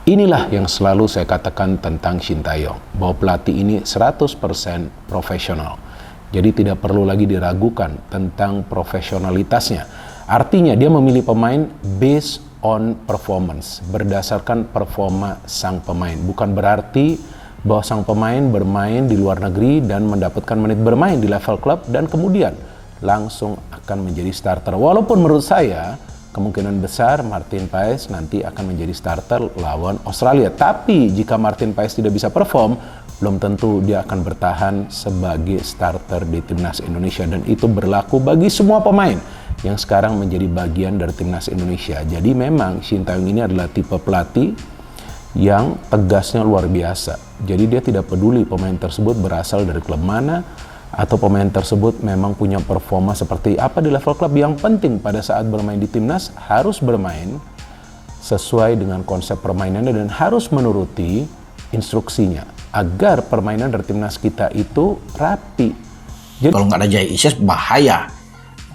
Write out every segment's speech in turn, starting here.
Inilah yang selalu saya katakan tentang Shin Tae-yong, bahwa pelatih ini 100% profesional. Jadi tidak perlu lagi diragukan tentang profesionalitasnya. Artinya dia memilih pemain based on performance, berdasarkan performa sang pemain. Bukan berarti bahwa sang pemain bermain di luar negeri dan mendapatkan menit bermain di level klub dan kemudian langsung akan menjadi starter. Walaupun menurut saya kemungkinan besar Martin Paes nanti akan menjadi starter lawan Australia. Tapi jika Martin Paes tidak bisa perform, belum tentu dia akan bertahan sebagai starter di Timnas Indonesia. Dan itu berlaku bagi semua pemain yang sekarang menjadi bagian dari Timnas Indonesia. Jadi memang Shin Tae-yong ini adalah tipe pelatih yang tegasnya luar biasa. Jadi dia tidak peduli pemain tersebut berasal dari klub mana, atau pemain tersebut memang punya performa seperti apa di level klub. Yang penting pada saat bermain di timnas harus bermain sesuai dengan konsep permainannya dan harus menuruti instruksinya agar permainan dari timnas kita itu rapi. Jadi kalau nggak ada Jai Isyes bahaya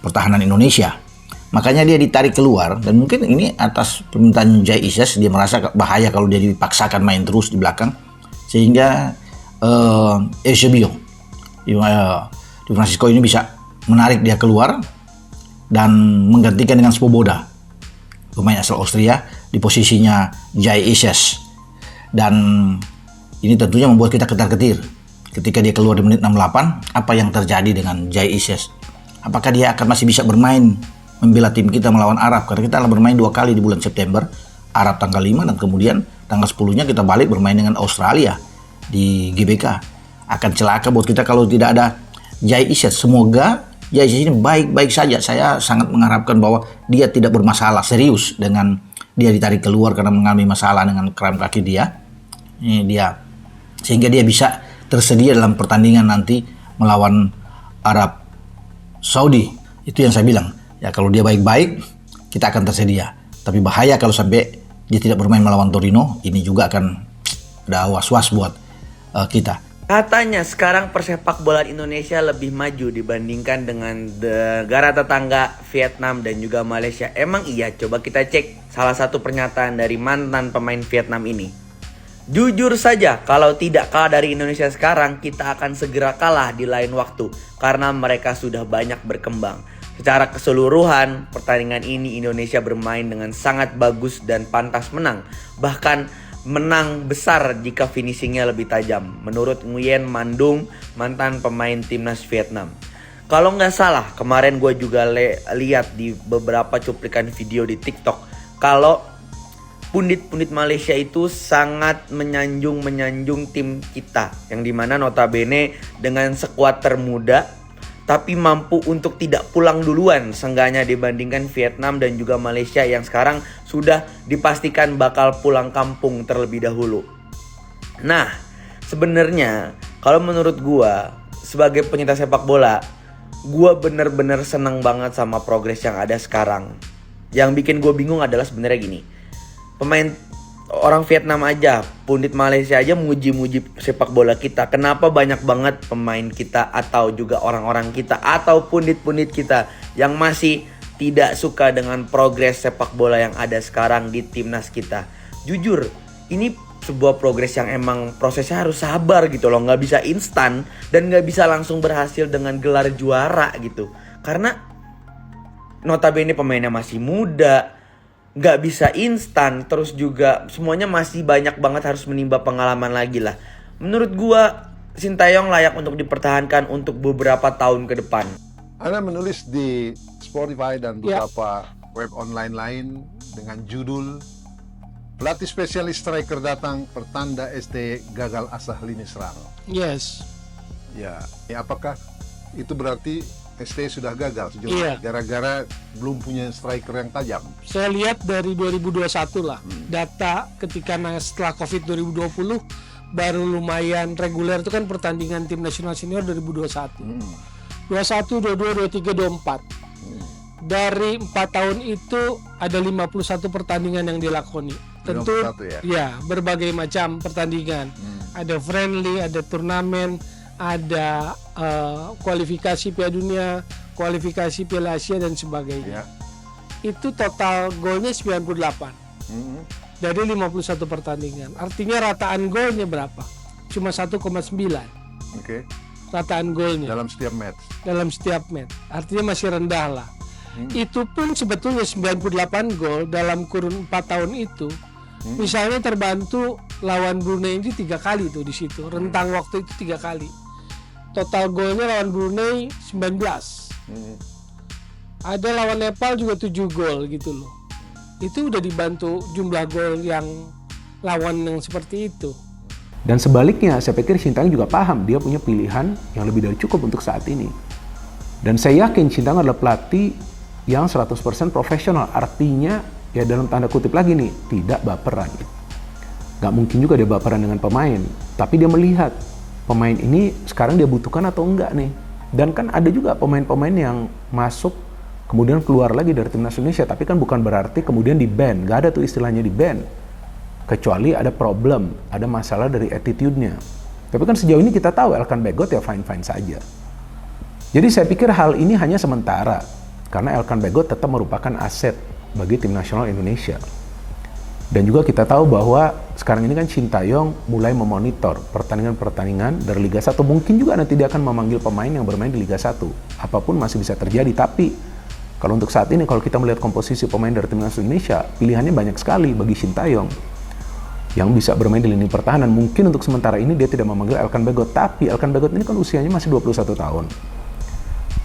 pertahanan Indonesia. Makanya dia ditarik keluar dan mungkin ini atas permintaan Jai Isyes, dia merasa bahaya kalau dia dipaksakan main terus di belakang, sehingga Eusebio Di Francisco ini bisa menarik dia keluar dan menggantikan dengan Svoboda, pemain asal Austria, di posisinya Jai Isyes. Dan ini tentunya membuat kita ketar-ketir ketika dia keluar di menit 68. Apa yang terjadi dengan Jai Isyes? Apakah dia akan masih bisa bermain membela tim kita melawan Arab? Karena kita bermain 2 kali di bulan September, Arab tanggal 5 dan kemudian tanggal 10-nya kita balik bermain dengan Australia di GBK. Akan celaka buat kita kalau tidak ada Jai Isyes. Semoga Jai Isyes ini baik-baik saja. Saya sangat mengharapkan bahwa dia tidak bermasalah serius dengan dia ditarik keluar karena mengalami masalah dengan kram kaki dia. Ini dia, sehingga dia bisa tersedia dalam pertandingan nanti melawan Arab Saudi. Itu yang saya bilang. Ya kalau dia baik-baik, kita akan tersedia. Tapi bahaya kalau sampai dia tidak bermain melawan Torino. Ini juga akan ada was-was buat kita. Katanya sekarang persepak bola Indonesia lebih maju dibandingkan dengan negara tetangga Vietnam dan juga Malaysia. Emang iya? Coba kita cek salah satu pernyataan dari mantan pemain Vietnam ini. Jujur saja, kalau tidak kalah dari Indonesia sekarang, kita akan segera kalah di lain waktu karena mereka sudah banyak berkembang. Secara keseluruhan, pertandingan ini Indonesia bermain dengan sangat bagus dan pantas menang. Bahkan menang besar jika finishingnya lebih tajam, menurut Nguyen Mandung, mantan pemain timnas Vietnam. Kalau nggak salah, kemarin gue juga lihat di beberapa cuplikan video di TikTok kalau pundit-pundit Malaysia itu sangat menyanjung tim kita, yang dimana notabene dengan skuad termuda tapi mampu untuk tidak pulang duluan seenggaknya dibandingkan Vietnam dan juga Malaysia yang sekarang sudah dipastikan bakal pulang kampung terlebih dahulu. Nah, sebenarnya kalau menurut gua sebagai penyintas sepak bola, gua bener-bener seneng banget sama progres yang ada sekarang. Yang bikin gua bingung adalah sebenarnya gini. Pemain orang Vietnam aja, pundit Malaysia aja muji-muji sepak bola kita. Kenapa banyak banget pemain kita atau juga orang-orang kita atau pundit-pundit kita yang masih tidak suka dengan progres sepak bola yang ada sekarang di timnas kita? Jujur, ini sebuah progres yang emang prosesnya harus sabar gitu loh. Gak bisa instan dan gak bisa langsung berhasil dengan gelar juara gitu. Karena notabene pemainnya masih muda, nggak bisa instan, terus juga semuanya masih banyak banget harus menimba pengalaman lagi lah. Menurut gua Shin Tae-yong layak untuk dipertahankan untuk beberapa tahun ke depan. Anda menulis di Spotify dan beberapa web online lain dengan judul pelatih spesialis striker datang pertanda ST gagal asah lini serang. Yes. Ya, apakah itu berarti ST sudah gagal sejauh gara-gara belum punya striker yang tajam? Saya lihat dari 2021 lah, data ketika setelah Covid 2020 baru lumayan reguler itu kan pertandingan tim nasional senior 2021. 21, 22, 23, 24. Dari 4 tahun itu ada 51 pertandingan yang dilakoni. Tentu ya berbagai macam pertandingan. Ada friendly, ada turnamen, ada kualifikasi Piala Dunia, kualifikasi Piala Asia dan sebagainya. Itu total golnya 98. dari 51 pertandingan. Artinya rataan golnya berapa? Cuma 1,9 Oke. rataan golnya Dalam setiap match. dalam setiap match. Artinya masih rendah lah. Itu pun sebetulnya 98 gol dalam kurun 4 tahun itu. Misalnya terbantu lawan Brunei ini 3 kali tuh di situ. Rentang waktu itu 3 kali. Total golnya lawan Brunei 19. Ada lawan Nepal juga 7 gol gitu loh. Itu udah dibantu jumlah gol yang lawan yang seperti itu. Dan sebaliknya, saya pikir Sintayong juga paham dia punya pilihan yang lebih dari cukup untuk saat ini. Dan saya yakin Sintayong adalah pelatih yang 100% profesional. Artinya, ya dalam tanda kutip lagi nih, tidak baperan. Gak mungkin juga dia baperan dengan pemain. Tapi dia melihat pemain ini sekarang dia butuhkan atau enggak nih. Dan kan ada juga pemain-pemain yang masuk kemudian keluar lagi dari timnas Indonesia. Tapi kan bukan berarti kemudian di-ban. Gak ada tuh istilahnya di-ban. Kecuali ada problem, ada masalah dari attitude-nya. Tapi kan sejauh ini kita tahu Elkan Bagot ya fine-fine saja. Jadi saya pikir hal ini hanya sementara. Karena Elkan Bagot tetap merupakan aset bagi tim nasional Indonesia. Dan juga kita tahu bahwa sekarang ini kan Sintayong mulai memonitor pertandingan-pertandingan dari Liga 1. Mungkin juga nanti dia akan memanggil pemain yang bermain di Liga 1. Apapun masih bisa terjadi. Tapi kalau untuk saat ini, kalau kita melihat komposisi pemain dari timnas Indonesia, pilihannya banyak sekali bagi Sintayong yang bisa bermain di lini pertahanan. Mungkin untuk sementara ini dia tidak memanggil Elkan Bagot. Tapi Elkan Bagot ini kan usianya masih 21 tahun.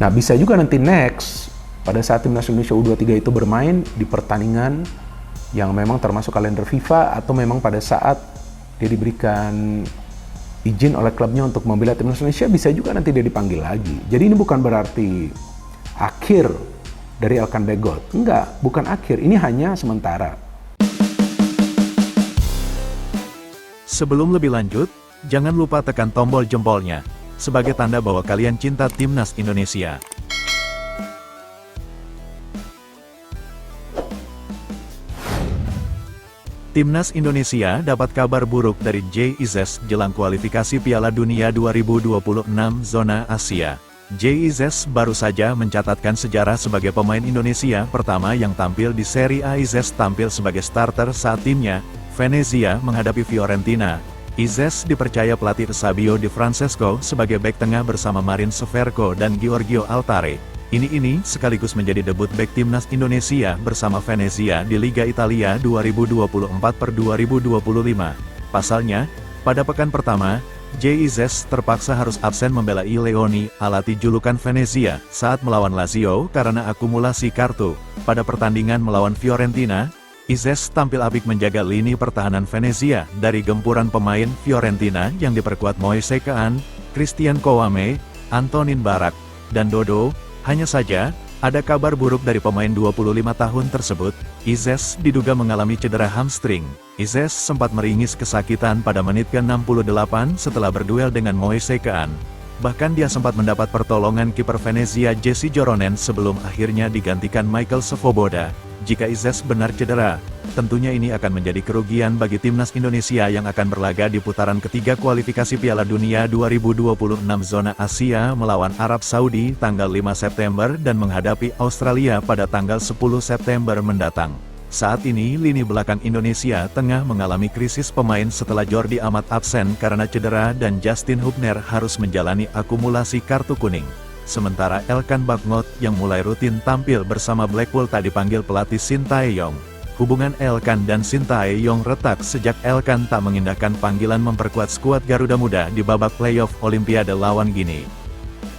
Nah bisa juga nanti next, pada saat timnas Indonesia U23 itu bermain di pertandingan yang memang termasuk kalender FIFA, atau memang pada saat dia diberikan izin oleh klubnya untuk membela timnas Indonesia, bisa juga nanti dia dipanggil lagi. Jadi ini bukan berarti akhir dari Elkan Bagot. Enggak, bukan akhir. Ini hanya sementara. Sebelum lebih lanjut, jangan lupa tekan tombol jempolnya sebagai tanda bahwa kalian cinta timnas Indonesia. Timnas Indonesia dapat kabar buruk dari Jay Izzes jelang kualifikasi Piala Dunia 2026 zona Asia. Jay Izzes baru saja mencatatkan sejarah sebagai pemain Indonesia pertama yang tampil di Serie A. Izzes tampil sebagai starter saat timnya, Venezia, menghadapi Fiorentina. Izzes dipercaya pelatih Fabio Di Francesco sebagai bek tengah bersama Marin Severko dan Giorgio Altare. Ini sekaligus menjadi debut bek timnas Indonesia bersama Venezia di Liga Italia 2024/2025. Pasalnya, pada pekan pertama, Jay Izzes terpaksa harus absen membela I Leoni, alati julukan Venezia, saat melawan Lazio karena akumulasi kartu. Pada pertandingan melawan Fiorentina, Izzes tampil apik menjaga lini pertahanan Venezia dari gempuran pemain Fiorentina yang diperkuat Moise Kean, Christian Kouame, Antonin Barak, dan Dodo. Hanya saja, ada kabar buruk dari pemain 25 tahun tersebut. Izzes diduga mengalami cedera hamstring. Izzes sempat meringis kesakitan pada menit ke-68 setelah berduel dengan Moise Kean. Bahkan dia sempat mendapat pertolongan kiper Venezia Jesse Joronen sebelum akhirnya digantikan Michael Svoboda. Jika Izzes benar cedera, tentunya ini akan menjadi kerugian bagi timnas Indonesia yang akan berlaga di putaran ketiga kualifikasi Piala Dunia 2026 zona Asia melawan Arab Saudi tanggal 5 September dan menghadapi Australia pada tanggal 10 September mendatang. Saat ini lini belakang Indonesia tengah mengalami krisis pemain setelah Jordi Amat absen karena cedera dan Justin Hubner harus menjalani akumulasi kartu kuning. Sementara Elkan Bagot yang mulai rutin tampil bersama Blackpool tak dipanggil pelatih Sintayong. Hubungan Elkan dan Sintayong retak sejak Elkan tak mengindahkan panggilan memperkuat skuad Garuda Muda di babak playoff Olimpiade lawan Guinea.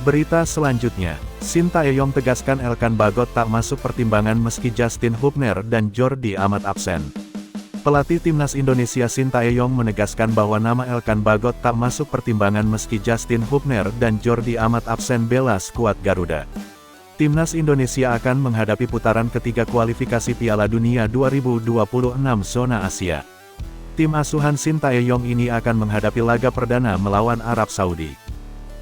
Berita selanjutnya, Sintayong tegaskan Elkan Bagot tak masuk pertimbangan meski Justin Hubner dan Jordi Amat absen. Pelatih timnas Indonesia Sintayong menegaskan bahwa nama Elkan Bagot tak masuk pertimbangan meski Justin Hubner dan Jordi Amat absen bela skuad Garuda. Timnas Indonesia akan menghadapi putaran ketiga kualifikasi Piala Dunia 2026 zona Asia. Tim asuhan Sintayong ini akan menghadapi laga perdana melawan Arab Saudi.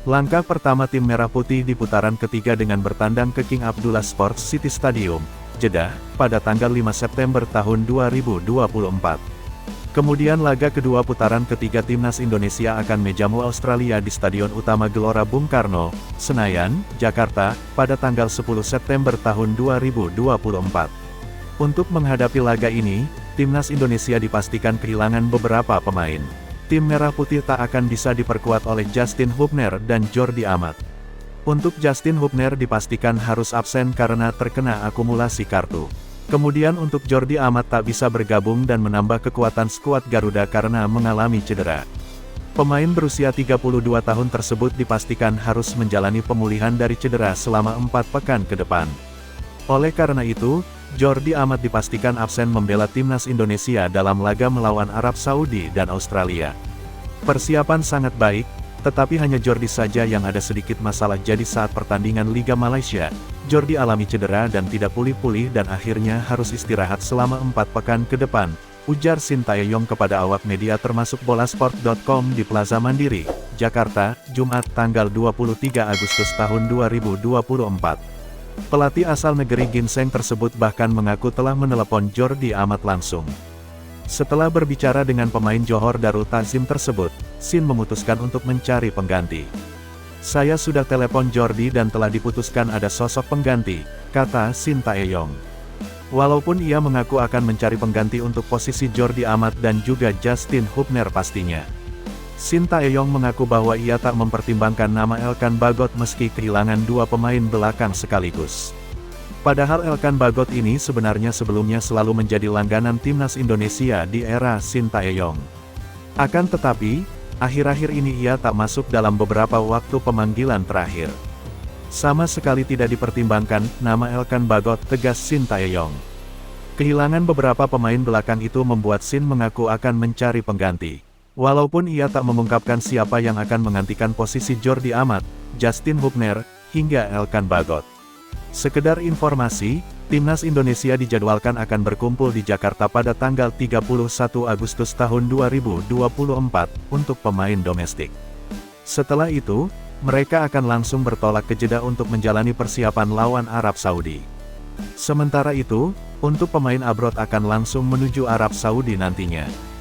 Langkah pertama tim Merah Putih di putaran ketiga dengan bertandang ke King Abdullah Sports City Stadium, Jeddah, pada tanggal 5 September tahun 2024. Kemudian laga kedua putaran ketiga timnas Indonesia akan menjamu Australia di Stadion Utama Gelora Bung Karno, Senayan, Jakarta, pada tanggal 10 September tahun 2024. Untuk menghadapi laga ini, timnas Indonesia dipastikan kehilangan beberapa pemain. Tim Merah Putih tak akan bisa diperkuat oleh Justin Hubner dan Jordi Amat. Untuk Justin Hubner dipastikan harus absen karena terkena akumulasi kartu. Kemudian untuk Jordi Amat tak bisa bergabung dan menambah kekuatan skuad Garuda karena mengalami cedera. Pemain berusia 32 tahun tersebut dipastikan harus menjalani pemulihan dari cedera selama 4 pekan ke depan. Oleh karena itu, Jordi Amat dipastikan absen membela timnas Indonesia dalam laga melawan Arab Saudi dan Australia. Persiapan sangat baik, tetapi hanya Jordi saja yang ada sedikit masalah, jadi saat pertandingan Liga Malaysia, Jordi alami cedera dan tidak pulih-pulih dan akhirnya harus istirahat selama 4 pekan ke depan, ujar Sintayong kepada awak media termasuk bolasport.com di Plaza Mandiri, Jakarta, Jumat tanggal 23 Agustus tahun 2024. Pelatih asal negeri ginseng tersebut bahkan mengaku telah menelepon Jordi Amat langsung. Setelah berbicara dengan pemain Johor Darul Takzim tersebut, Sin memutuskan untuk mencari pengganti. Saya sudah telepon Jordi dan telah diputuskan ada sosok pengganti, kata Sintayong. Walaupun ia mengaku akan mencari pengganti untuk posisi Jordi Amat dan juga Justin Hubner pastinya. Sintayong mengaku bahwa ia tak mempertimbangkan nama Elkan Bagot meski kehilangan 2 pemain belakang sekaligus. Padahal Elkan Bagot ini sebenarnya sebelumnya selalu menjadi langganan timnas Indonesia di era Sintayong. Akan tetapi, akhir-akhir ini ia tak masuk dalam beberapa waktu pemanggilan terakhir. Sama sekali tidak dipertimbangkan nama Elkan Bagot, tegas Sintayong. Kehilangan beberapa pemain belakang itu membuat Sin mengaku akan mencari pengganti. Walaupun ia tak mengungkapkan siapa yang akan menggantikan posisi Jordi Amat, Justin Hubner, hingga Elkan Bagot. Sekedar informasi, timnas Indonesia dijadwalkan akan berkumpul di Jakarta pada tanggal 31 Agustus tahun 2024 untuk pemain domestik. Setelah itu, mereka akan langsung bertolak ke Jeddah untuk menjalani persiapan lawan Arab Saudi. Sementara itu, untuk pemain abroad akan langsung menuju Arab Saudi nantinya.